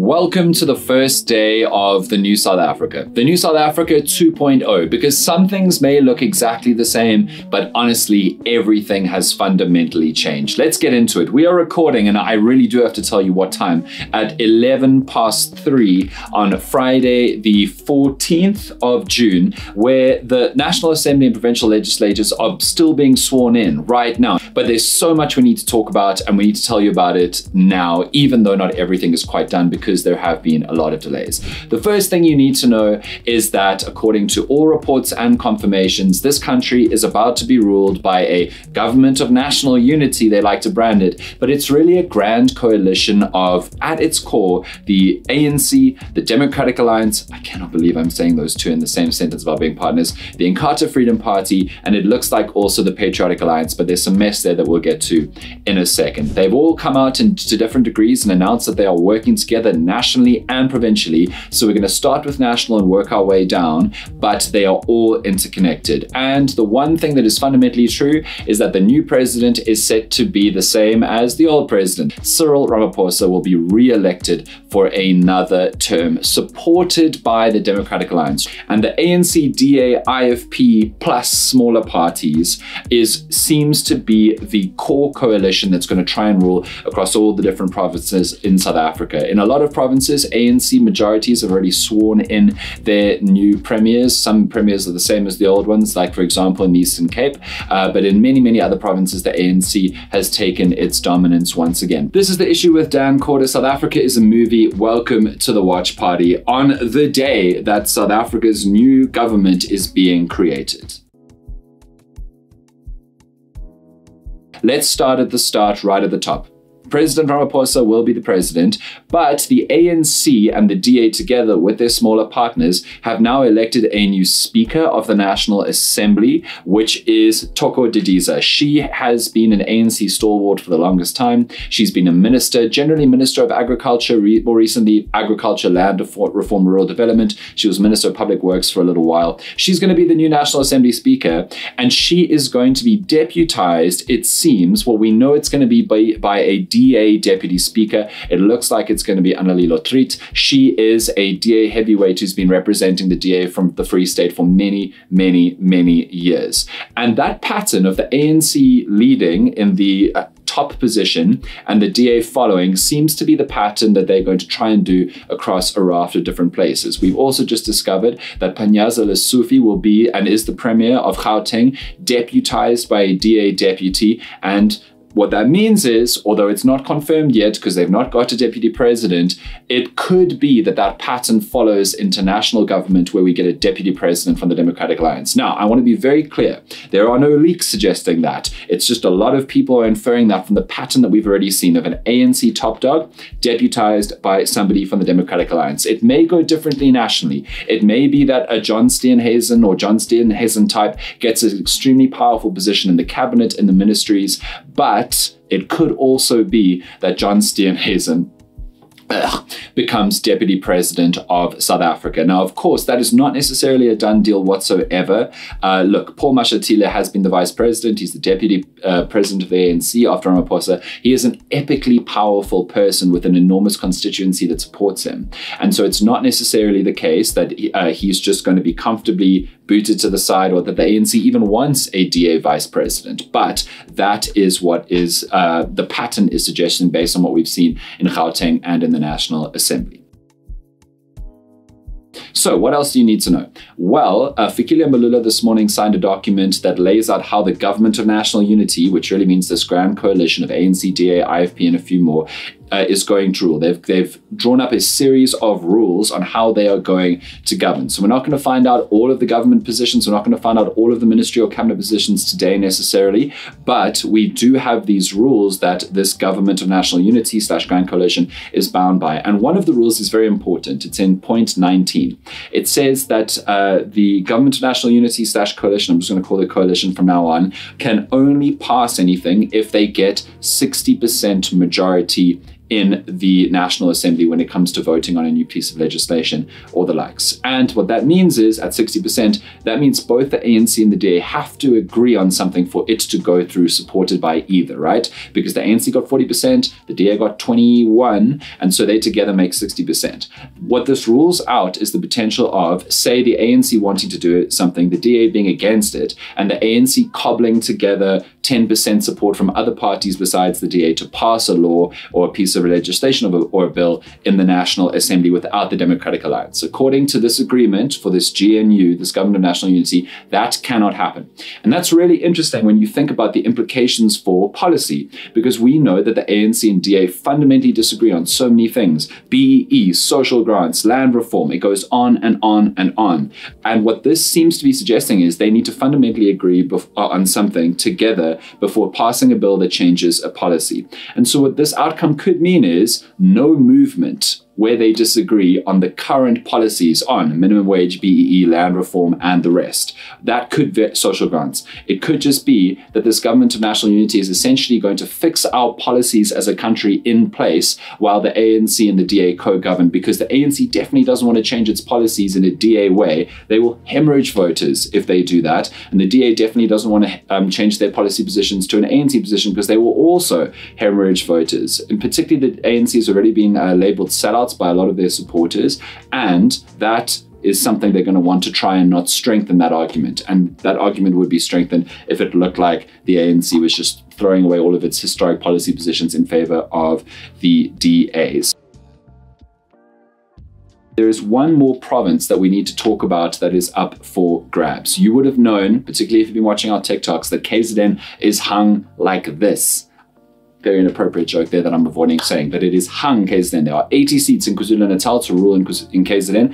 Welcome to the first day of the new South Africa. The new South Africa 2.0, because some things may look exactly the same, but honestly, everything has fundamentally changed. Let's get into it. We are recording, and I really do have to tell you what time, at 3:11 on Friday, the 14th of June, where the National Assembly and provincial legislatures are still being sworn in right now. But there's so much we need to talk about, and we need to tell you about it now, even though not everything is quite done, because there have been a lot of delays. The first thing you need to know is that according to all reports and confirmations, this country is about to be ruled by a government of national unity, they like to brand it, but it's really a grand coalition of, at its core, the ANC, the Democratic Alliance, I cannot believe I'm saying those two in the same sentence about being partners, the Inkatha Freedom Party, and it looks like also the Patriotic Alliance, but there's some mess there that we'll get to in a second. They've all come out to different degrees and announced that they are working together nationally and provincially. So we're going to start with national and work our way down, but they are all interconnected. And the one thing that is fundamentally true is that the new president is set to be the same as the old president. Cyril Ramaphosa will be re-elected for another term, supported by the Democratic Alliance. And the ANC-DA-IFP plus smaller parties seems to be the core coalition that's going to try and rule across all the different provinces in South Africa. In a lot of provinces, ANC majorities have already sworn in their new premiers. Some premiers are the same as the old ones, like for example in the Eastern Cape, but in many other provinces, the ANC has taken its dominance once again. This is the issue with Dan Corder. South Africa is a movie. Welcome to the watch party on the day that South Africa's new government is being created. Let's start at the start, right at the top. President Ramaphosa will be the president, but the ANC and the DA together with their smaller partners have now elected a new Speaker of the National Assembly, which is Thoko Didiza. She has been an ANC stalwart for the longest time. She's been a minister, generally Minister of Agriculture, more recently Agriculture, Land Reform, Rural Development. She was Minister of Public Works for a little while. She's going to be the new National Assembly Speaker, and she is going to be deputized, it seems, well, we know it's going to be by a DA Deputy Speaker. It looks like it's going to be Anneli Lotriet. She is a DA heavyweight who's been representing the DA from the Free State for many years. And that pattern of the ANC leading in the top position and the DA following seems to be the pattern that they're going to try and do across a raft of different places. We've also just discovered that Panyaza Lesufi will be and is the Premier of Gauteng, deputized by a DA deputy. And what that means is, although it's not confirmed yet because they've not got a deputy president, it could be that that pattern follows into national government where we get a deputy president from the Democratic Alliance. Now, I want to be very clear. There are no leaks suggesting that. It's just a lot of people are inferring that from the pattern that we've already seen of an ANC top dog deputized by somebody from the Democratic Alliance. It may go differently nationally. It may be that a John Steenhuisen or John Steenhuisen type gets an extremely powerful position in the cabinet, in the ministries, but it could also be that John Steenhuisen becomes deputy president of South Africa. Now, of course, that is not necessarily a done deal whatsoever. Look, Paul Mashatile has been the vice president. He's the deputy president of the ANC after Ramaphosa. He is an epically powerful person with an enormous constituency that supports him. And so it's not necessarily the case that he's just going to be comfortably booted to the side or that the ANC even wants a DA vice president. But that is what is the pattern is suggesting based on what we've seen in Gauteng and in the National Assembly. So what else do you need to know? Well, Fikile Mbalula this morning signed a document that lays out how the Government of National Unity, which really means this grand coalition of ANC, DA, IFP, and a few more, is going to rule. They've drawn up a series of rules on how they are going to govern. So we're not going to find out all of the government positions. We're not going to find out all of the ministry or cabinet positions today necessarily, but we do have these rules that this Government of National Unity / Grand Coalition is bound by. And one of the rules is very important. It's in point 19. It says that the Government of National Unity / Coalition, I'm just going to call it coalition from now on, can only pass anything if they get 60% majority in the National Assembly when it comes to voting on a new piece of legislation or the likes. And what that means is, at 60%, that means both the ANC and the DA have to agree on something for it to go through, supported by either, right? Because the ANC got 40%, the DA got 21%, and so they together make 60%. What this rules out is the potential of, say, the ANC wanting to do something, the DA being against it, and the ANC cobbling together 10% support from other parties besides the DA to pass a law or a piece of legislation or a bill in the National Assembly without the Democratic Alliance. According to this agreement for this GNU, this Government of National Unity, that cannot happen. And that's really interesting when you think about the implications for policy, because we know that the ANC and DA fundamentally disagree on so many things: BEE, social grants, land reform. It goes on and on and on. And what this seems to be suggesting is they need to fundamentally agree on something together before passing a bill that changes a policy. And so what this outcome could mean is no movement where they disagree on the current policies on minimum wage, BEE, land reform, and the rest. That could be social grants. It could just be that this Government of National Unity is essentially going to fix our policies as a country in place while the ANC and the DA co-govern, because the ANC definitely doesn't want to change its policies in a DA way. They will hemorrhage voters if they do that. And the DA definitely doesn't want to change their policy positions to an ANC position, because they will also hemorrhage voters. And particularly the ANC has already been labeled sellouts by a lot of their supporters, and that is something they're going to want to try and not strengthen that argument. And that argument would be strengthened if it looked like the ANC was just throwing away all of its historic policy positions in favor of the DAs. There is one more province that we need to talk about that is up for grabs. You would have known, particularly if you've been watching our TikToks, that KZN is hung like this. Very inappropriate joke there that I'm avoiding saying, but it is hung KZN. There are 80 seats in KwaZulu-Natal to rule in KZN.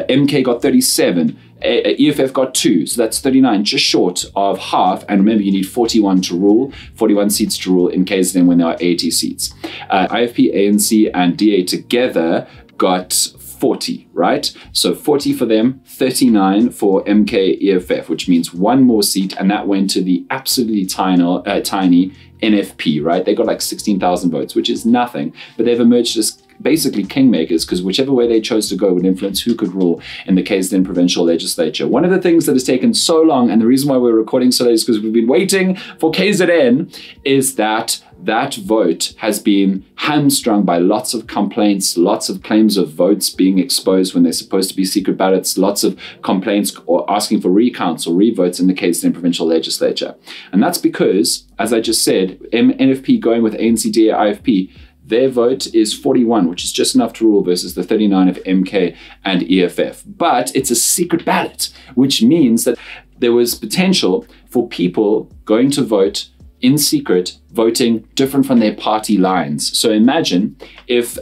MK got 37. EFF got 2, so that's 39, just short of half. And remember, you need 41 to rule, 41 seats to rule in KZN when there are 80 seats. IFP, ANC, and DA together got 40, right? So 40 for them, 39 for MK EFF, which means one more seat, and that went to the absolutely tiny NFP, right? They got like 16,000 votes, which is nothing, but they've emerged as basically kingmakers, because whichever way they chose to go would influence who could rule in the KZN provincial legislature. One of the things that has taken so long, and the reason why we're recording so late is because we've been waiting for KZN, is that that vote has been hamstrung by lots of complaints, lots of claims of votes being exposed when they're supposed to be secret ballots, lots of complaints or asking for recounts or revotes in the KZN provincial legislature. And that's because, as I just said, NFP going with ANC-DA-IFP, their vote is 41, which is just enough to rule, versus the 39 of MK and EFF. But it's a secret ballot, which means that there was potential for people going to vote in secret, voting different from their party lines. So imagine if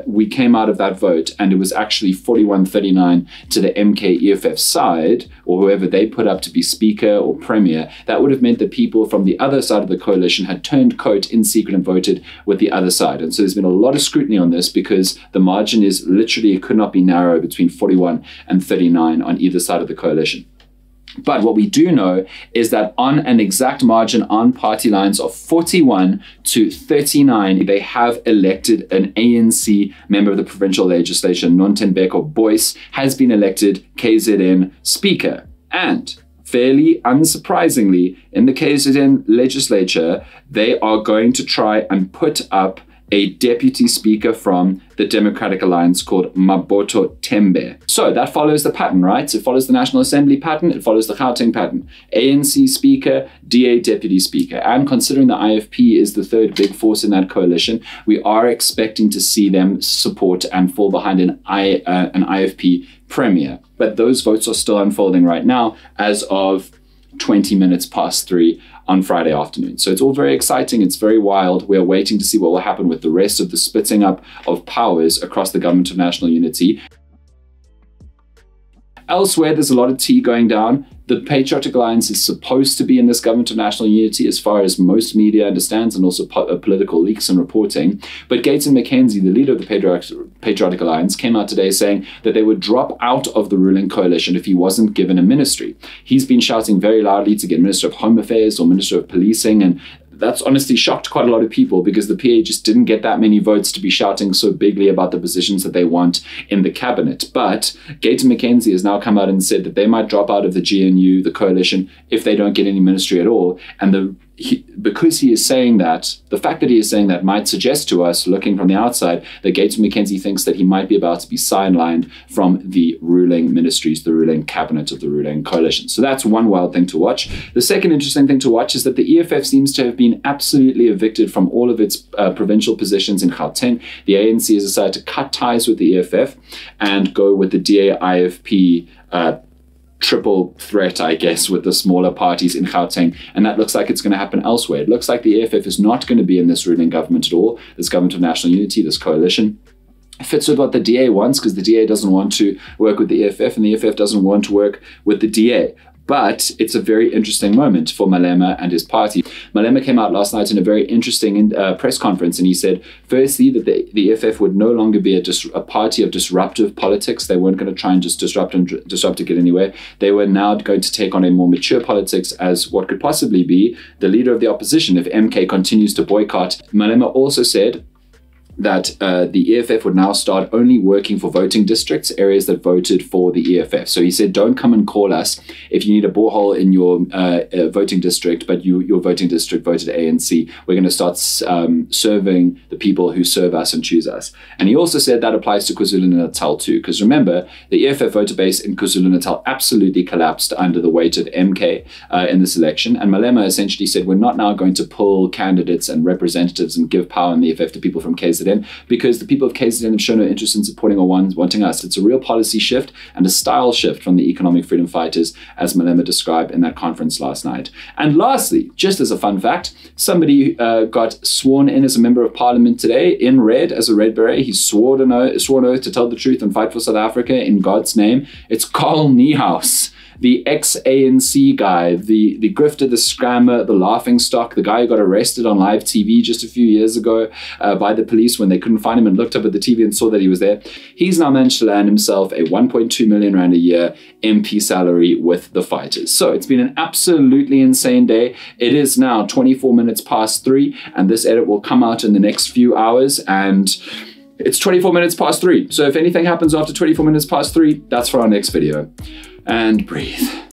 we came out of that vote and it was actually 41-39 to the MK EFF side, or whoever they put up to be speaker or premier. That would have meant that people from the other side of the coalition had turned coat in secret and voted with the other side. And so there's been a lot of scrutiny on this, because the margin is literally, it could not be narrow between 41 and 39 on either side of the coalition. But what we do know is that on an exact margin on party lines of 41-39, they have elected an ANC member of the provincial legislature. Nontembeko Boyce has been elected KZN Speaker. And fairly unsurprisingly, in the KZN legislature, they are going to try and put up a deputy speaker from the Democratic Alliance called Maboto Tembe. So that follows the pattern, right? It follows the National Assembly pattern, it follows the Gauteng pattern. ANC speaker, DA deputy speaker. And considering the IFP is the third big force in that coalition, we are expecting to see them support and fall behind an IFP premier. But those votes are still unfolding right now as of 20 minutes past 3 on Friday afternoon. So it's all very exciting. It's very wild. We're waiting to see what will happen with the rest of the splitting up of powers across the Government of National Unity. Elsewhere, there's a lot of tea going down. The Patriotic Alliance is supposed to be in this Government of National Unity as far as most media understands, and also political leaks and reporting. But Gauteng McKenzie, the leader of the Patriotic Alliance, came out today saying that they would drop out of the ruling coalition if he wasn't given a ministry. He's been shouting very loudly to get Minister of Home Affairs or Minister of Policing, and that's honestly shocked quite a lot of people, because the PA just didn't get that many votes to be shouting so bigly about the positions that they want in the cabinet. But Gauteng McKenzie has now come out and said that they might drop out of the GNU, the coalition, if they don't get any ministry at all. And because he is saying that, the fact that he is saying that might suggest to us, looking from the outside, that Gauteng McKenzie thinks that he might be about to be sidelined from the ruling ministries, the ruling cabinet of the ruling coalition. So that's one wild thing to watch. The second interesting thing to watch is that the EFF seems to have been absolutely evicted from all of its provincial positions in Gauteng. The ANC has decided to cut ties with the EFF and go with the DA-IFP triple threat, I guess, with the smaller parties in Gauteng, and that looks like it's going to happen elsewhere. It looks like the EFF is not going to be in this ruling government at all, this government of national unity, this coalition. It fits with what the DA wants, because the DA doesn't want to work with the EFF, and the EFF doesn't want to work with the DA. But it's a very interesting moment for Malema and his party. Malema came out last night in a very interesting press conference, and he said, firstly, that the EFF would no longer be a party of disruptive politics. They weren't going to try and just disrupt to get anywhere. They were now going to take on a more mature politics as what could possibly be the leader of the opposition if MK continues to boycott. Malema also said that the EFF would now start only working for voting districts, areas that voted for the EFF. So he said, don't come and call us if you need a borehole in your voting district, but your voting district voted ANC. We're going to start serving the people who serve us and choose us. And he also said that applies to KwaZulu-Natal too, because remember, the EFF voter base in KwaZulu-Natal absolutely collapsed under the weight of MK in this election. And Malema essentially said, we're not now going to pull candidates and representatives and give power in the EFF to people from KZN, because the people of KZN have shown no interest in supporting or wanting us. It's a real policy shift and a style shift from the economic freedom fighters, as Malema described in that conference last night. And lastly, just as a fun fact, somebody got sworn in as a member of parliament today in red, as a red beret. He swore oath to tell the truth and fight for South Africa in God's name. It's Carl Niehaus, the ex-ANC guy, the grifter, the scammer, the laughingstock, the guy who got arrested on live TV just a few years ago by the police when they couldn't find him and looked up at the TV and saw that he was there. He's now managed to land himself a 1.2 million rand a year MP salary with the fighters. So it's been an absolutely insane day. It is now 24 minutes past 3, and this edit will come out in the next few hours, and it's 24 minutes past 3. So if anything happens after 24 minutes past 3, that's for our next video. And breathe.